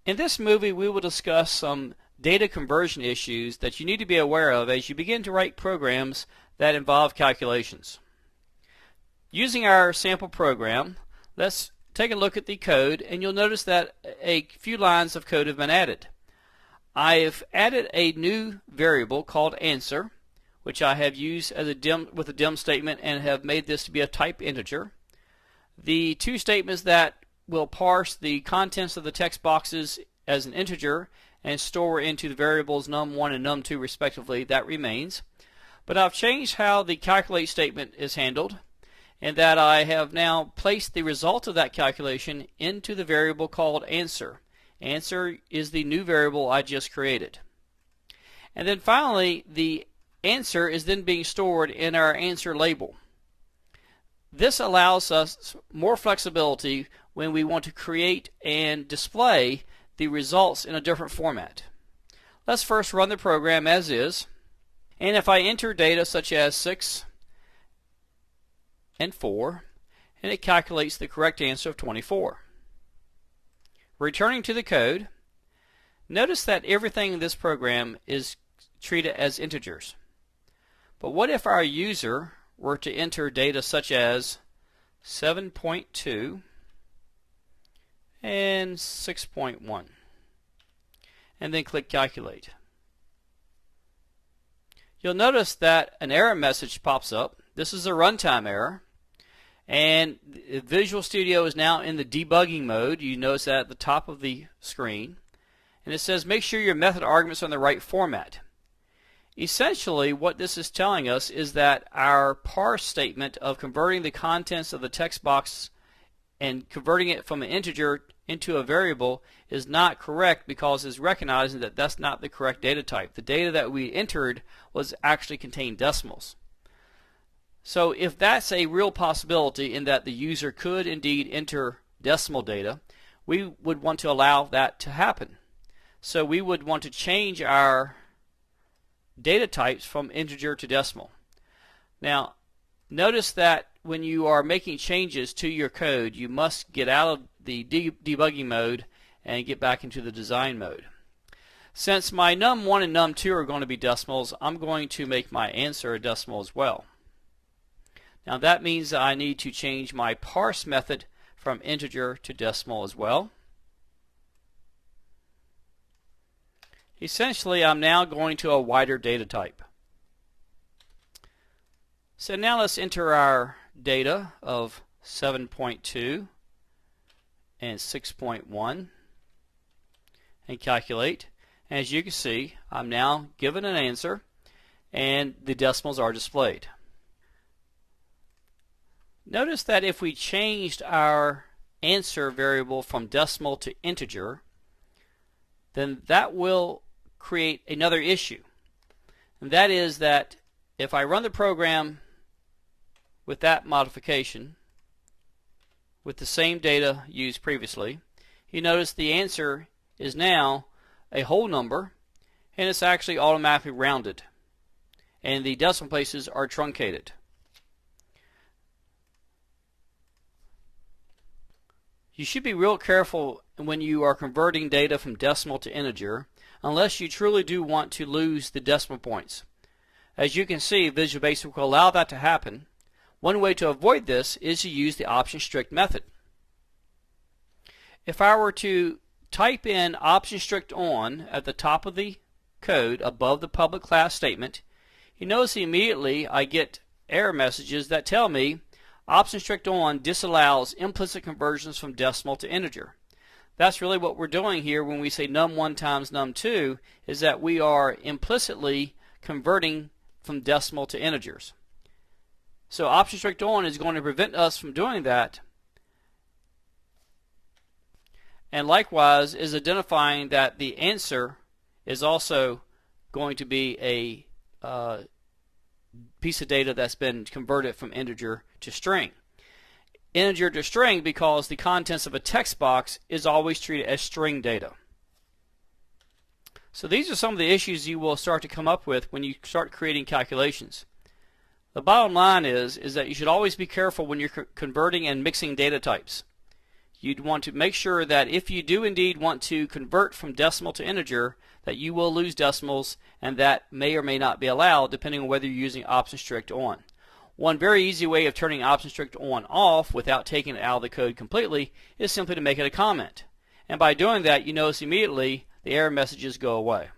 In this movie, we will discuss some data conversion issues that you need to be aware of as you begin to write programs that involve calculations. Using our sample program, let's take a look at the code, and you'll notice that a few lines of code have been added. I've added a new variable called answer, which I have used as with a dim statement and have made this to be a type integer. The two statements that will parse the contents of the text boxes as an integer and store into the variables num1 and num2 respectively, that remains. But I've changed how the calculate statement is handled, and that I have now placed the result of that calculation into the variable called answer. Answer is the new variable I just created. And then finally, the answer is then being stored in our answer label. This allows us more flexibility when we want to create and display the results in a different format. Let's first run the program as is, and if I enter data such as 6 and 4, and it calculates the correct answer of 24. Returning to the code, notice that everything in this program is treated as integers. But what if our user were to enter data such as 7.2 and 6.1 and then click calculate? You'll notice that an error message pops up. This is a runtime error, and Visual Studio is now in the debugging mode. You notice that at the top of the screen, and it says make sure your method arguments are in the right format. Essentially, what this is telling us is that our parse statement of converting the contents of the text box and converting it from an integer into a variable is not correct, because it's recognizing that that's not the correct data type. The data that we entered was actually contained decimals. So if that's a real possibility in that the user could indeed enter decimal data, we would want to allow that to happen. So we would want to change our data types from integer to decimal. Now, notice that when you are making changes to your code, you must get out of the debugging mode and get back into the design mode. Since my num1 and num2 are going to be decimals, I'm going to make my answer a decimal as well. Now that means that I need to change my parse method from integer to decimal as well. Essentially, I'm now going to a wider data type. So now let's enter our data of 7.2 and 6.1 and calculate. As you can see, I'm now given an answer and the decimals are displayed. Notice that if we changed our answer variable from decimal to integer, then that will create another issue. And that is that if I run the program with that modification, with the same data used previously, you notice the answer is now a whole number, and it's actually automatically rounded, and the decimal places are truncated. You should be real careful when you are converting data from decimal to integer, unless you truly do want to lose the decimal points. As you can see, Visual Basic will allow that to happen. One way to avoid this is to use the option strict method. If I were to type in option strict on at the top of the code above the public class statement, you notice immediately I get error messages that tell me option strict on disallows implicit conversions from decimal to integer. That's really what we're doing here when we say num1 times num2, is that we are implicitly converting from decimal to integers. So option strict on is going to prevent us from doing that, and likewise is identifying that the answer is also going to be a piece of data that's been converted from integer to string. Integer to string because the contents of a text box is always treated as string data. So these are some of the issues you will start to come up with when you start creating calculations. The bottom line is that you should always be careful when you're converting and mixing data types. you'd want to make sure that if you do indeed want to convert from decimal to integer, that you will lose decimals, and that may or may not be allowed depending on whether you're using option strict on. One very easy way of turning option strict on off without taking it out of the code completely is simply to make it a comment. And by doing that, you notice immediately the error messages go away.